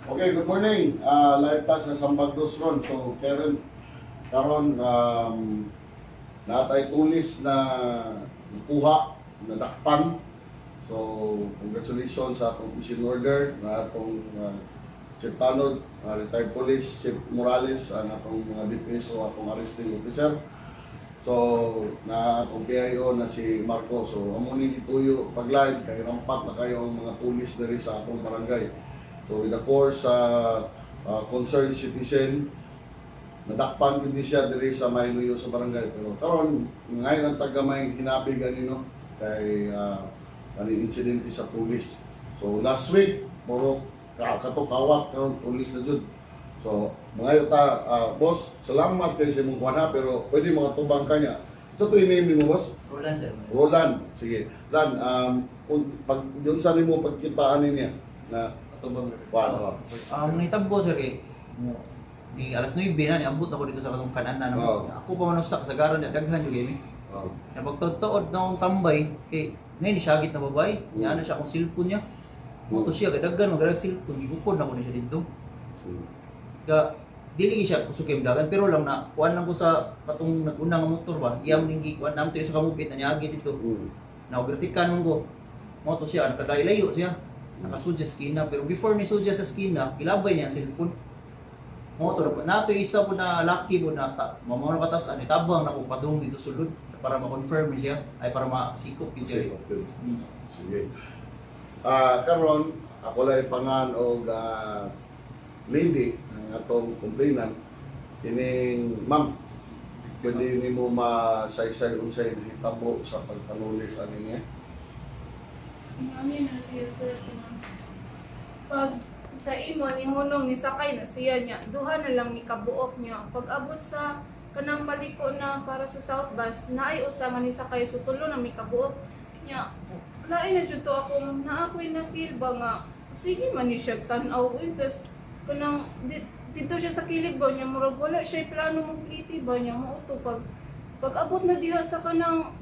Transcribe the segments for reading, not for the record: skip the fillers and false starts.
Okay, good morning. Live task sa Sambag Dosron. So, karon natay tulis na nakuha, nadakpan. So, congratulations sa atong issue order na atong Chief Tanod, retired police, Chief Morales, ang atong DPS o atong arresting officer. So, na atong PIO na si Marco. So, amo ni ituyo pag-live kay rampat na kayo ang mga tulis diri sa atong barangay. So, in the course concerned citizen, nadakpan din siya diri sa Mayluyo sa barangay. Pero karon ngayon ang tagamay hinapig ganino kay ani insidente sa pulis. So, last week puro katukawat karon pulis na jud. So, mga ta, boss, salamat kay sa imong kuha pero pwede mga tubang kanya. Sa to i-name mo, boss? Roland, sir. Roland. Sige. Roland, pag yun sa nimo pagkitaan niya na Tubang. paano? Nahitab ko, sir, di alas 9 na, niabot ako dito sa katong kanan na. Ako pa manusak sa garan niya, daghan yung game. Napagtod-tood na akong tambay, kay ngayon ni Shagit na babae, niya na siya akong cellphone niya. Moto siya, kadaghan, mag-alag cellphone, ibukod na ko na siya dito. Dili siya kusukay dagan pero lang na kuan lang ko sa katong nag-unang motor ba iyam ning kuan nam to sa kamupit na niagi dito na vertikan ko mo to siya nakadaylayo siya nakasudya sa skina pero before ni sudya sa skina ilabay niya ang cellphone mo to na to isa po na lucky po na mamo na batasan itabang na ko padung dito sulod para ma-confirm siya ay para masikop yun siya. Sige. Karon ako lay pangan og lady ang atong complainant kining ma'am pwede nimo masaysay unsay hitabo sa pagkanulis ani niya. Ano na siya sir? Pag sa imo ni hunong ni sakay na siya niya, duha na lang ni kabuok niya. Pag abot sa kanang paliko na para sa South Bus, naay usa man ni sakay so tulo na mi kabuok niya. Lain na jud to ako na ako'y na feel ba nga sige man ni siya tan-aw ko tas kanang dito siya sa kilig ba niya murag wala siya plano mo pliti ba niya mauto pag abot na diha sa kanang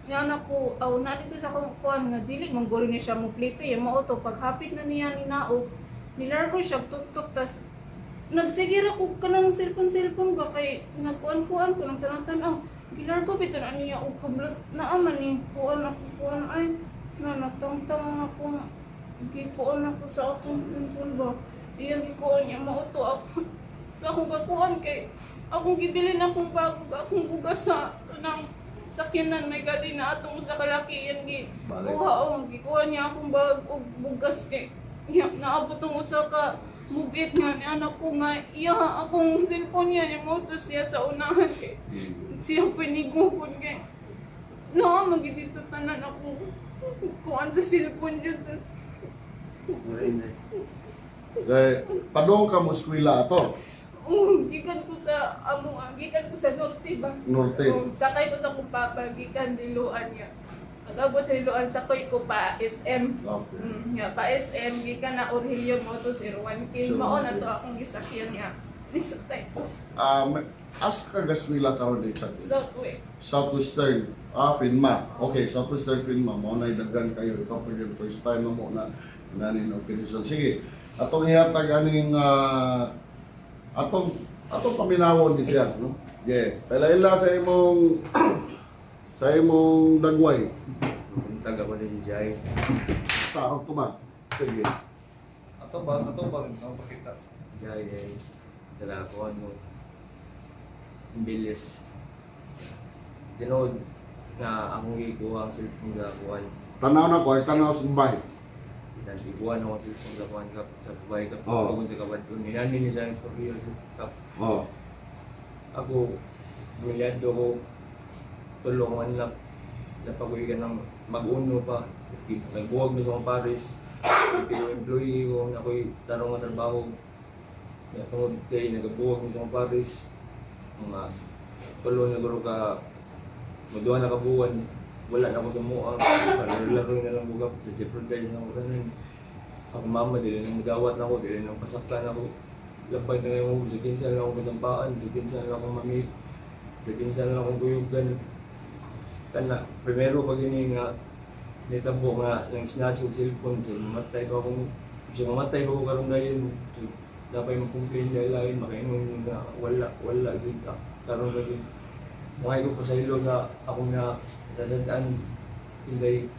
niya ko na dito sa kuan nga dili man guro ni siya mo pliti ya mauto pag hapit na niya ni naog nilargo siya tuktok tas nagsigira ko kanang cellphone ba kay nagkuan-kuan ko nang tanan-tanaw gilargo biton ani niya og kablot naaman ni kuan ay na natangtang ako gikuan ako sa akong cellphone ba iyang gikuan niya mauto ako sa akong kakuan kay akong gibilin akong bago akong bugas sa ng sakyanan may gali na atong sa kalaki yan kuha o gikuan niya akong bago bugas kay naabot ang usa ka mubit nga ni anak ko nga iya akong cellphone niya mauto siya sa unahan kay siya pinigupon kay magidito tanan ako kuan sa cellphone dyan Kay padong ka mo eskwela ato. Gikan ko sa gikan ko sa norte ba? Norte. Sakay ko sa kong papa, gikan diluan niya. Pag-abot sa diluan, sakay ko pa SM. Okay. Pa SM, gikan na Aurelio Motos 01 Kin. Mao na to akong gisakyan niya. Lisatay ko. Asa ka gaskwela karon di sa Southway. Southwestern. Finma. Okay, Southwestern Finma. Mao na daghan kayo. Ikaw pa yung first time na mo na nanin operation. Sige. Atong ihatag aning atong paminawon ni siya, no? Yeah. Palaila sa imong dagway. Taga ko din si Jai. Tao tuma. Sige. Ato ba ang pakita? Jai ay dalakuan mo. Bilis. Dinood na akong gikuha ang cellphone sa kuwan. Tanaw na ko, ay tanaw sa bay. Dan iguan ako sa cellphone sa kuwan kap sa Dubai kap. Oh. Ako sa kabad ko. Ninani niya sa istorya kap. Oh. Ako bumilyado ko tulungan lang napagoy ka ng mag-uno pa. Nagbuwag mi sa akong Paris. Employee ko na ako'y tarong nga trabaho. Tungod day, nagabuwag mi sa akong Paris. Mga tulong na guro ka maduha na kabuwan. Wala na ako sa mua. Laro na lang bugap. Jeopardize na ako kanin. Ako mama, dili nang magawat na ako, dili nang pasaktan ako. Labay na ngayon, sa kinsan lang ako kasampaan, sa kinsan lang akong mamit, sa kinsan lang akong kuyugan. Kana, primero pag ini nga, nitabo nga, nang snatch yung cellphone, so mamatay ko akong Kasi mamatay ko karon dahil dapat mag-complain dahil lain makainom na wala jud karon dahil mga ko pasaylo sa akong na sasadaan hindi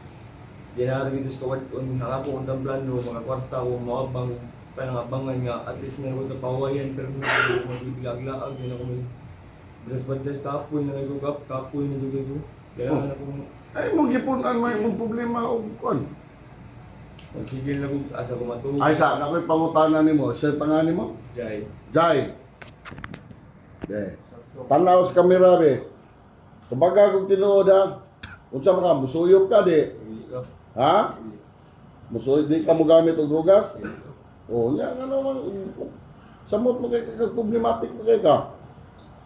dinari dito sa kawadon ang ako kung plano mga kwarta ko maabang panangabangan nga at least na ko pawayan pero hindi ko magbiglag-laag din ako may belas-belas kapoy na ko kapoy na dugay ko kaya akong Ay, mag-ipunan may mong problema o kon. magsigil na ko asa ko matulog Ay, sa ako'y pangutanan ni mo. Sa pangalan mo? jay Jai. Okay. Tanaw sa kamera, be. Kumbaga kung tinuod ha, kung saan ka, musuyop ka, di. Ha? Musuyop, di ka mo gamit o drugas? O, niya, nga naman, samot mo kay problematic mo kay ka.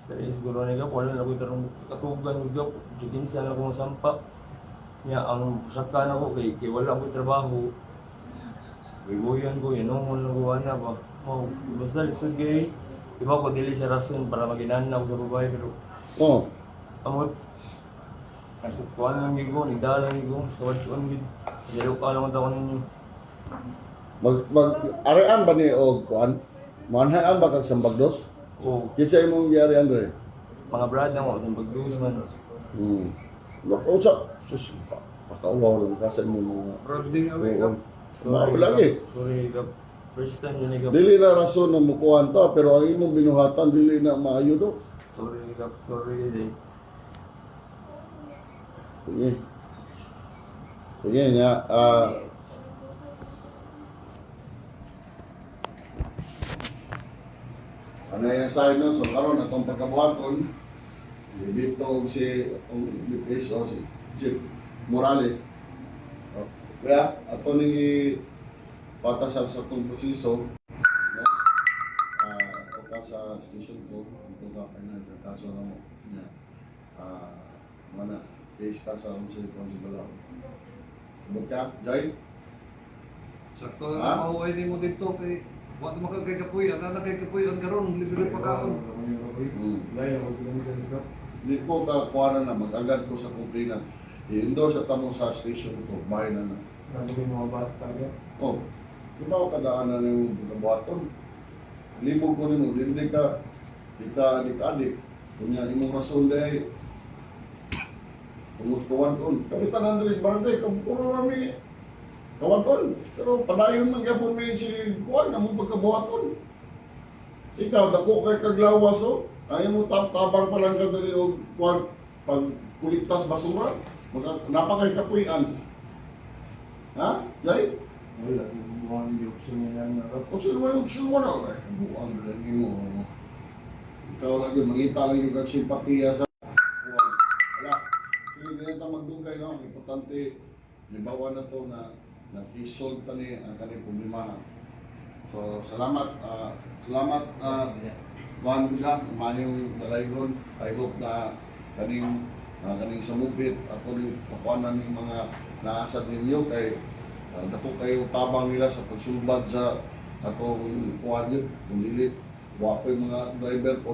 Stress guro ni ka wala na ko tarong katugan ug jigin sa na ko sampa nya ang saka na ko kay wala ko trabaho Buyan ko, inuhon lang ko na ba? Oh, basta lisod gay. Iba ko dili siya rason para maginana ako sa babae pero Oh, amot kasukuan lang gigo, nigdala gigo, sa kawad gid. Dilo ka lang taon ninyo. arean ba ni o kuan? Manhaan ba kag sambagdos? Oh, Kinsa imong giyari Andre? mga brad na ko sa pagduus man. O sa sus pakauwaw lang kasi mo mga Roding away Oo. ka. Wala eh. Sorry ka. First time yun ka. Dili na rason na mukuhan ta pero ang imong binuhatan dili na maayo do. Sorry ka. Sorry day. Sige. Sige niya. Ano yung sign nun? So karon atong pagkabuhaton, dito si DPS o si Chief Morales. Oh, kaya ato ni patasan sa itong proseso, no? O ka sa station ko, ito ka kailan ka kaso na mo niya. Mana, case ka sa responsible ako. Subot ka, Jai? Sakto Ha? na mahuway ni mo dito kay wala mo kay kapoy, ana kay kapoy ang karon libre pa kaon. Lain ako sila nito. Hindi ko kakuha na mag-agad ko sa kumplina. I-endorse at tamo sa station ko, bahay na na. Nandun yung mga bata ka. Oh, di ba ako kadaanan ng pagkabuhaton? Libog ko nimo, hindi ka adik. Kunya imong rason dahil kumuskuhan ko. Kapitan Andres Barangay, puro kami kawan. Pero padayon man gyapon may si kuan namong pagkabuhaton. Ikaw dako kay kaglawas o. Ayaw mo tabang pa lang ka dali og kuan pag kuligtas basura. Napakay kapuy-an. Ha? Jay? Wala, mga hindi option nila na rap. Kung sino may option mo na, ay, buang lang mo. Ikaw lang yun, mangita lang yung simpatiya sa kuwan. Wala. Sige, ganyan tayo magdugay, no? Importante, libawan na to na nag-isolve tani ang kanyang problema. So, salamat. Kuhan ko siya, mayong dalaygon. I hope na kaning samubit at kung pakuanan ng mga naasad ninyo kay dako kayo tabang nila sa pagsulbad sa atong kuhan yun. Kung dili, wapo yung mga driver po.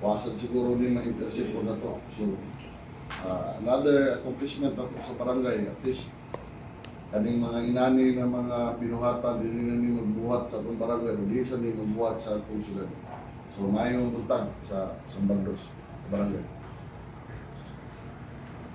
Wasad siguro ni ma-intercept po na to. So, another accomplishment na sa barangay, at least kaning mga inani na mga binuhatan, dili na ni magbuhat sa atong barangay, o di sa ni magbuhat sa atong sulan. So, mayong buntag sa Sambagdos, barangay.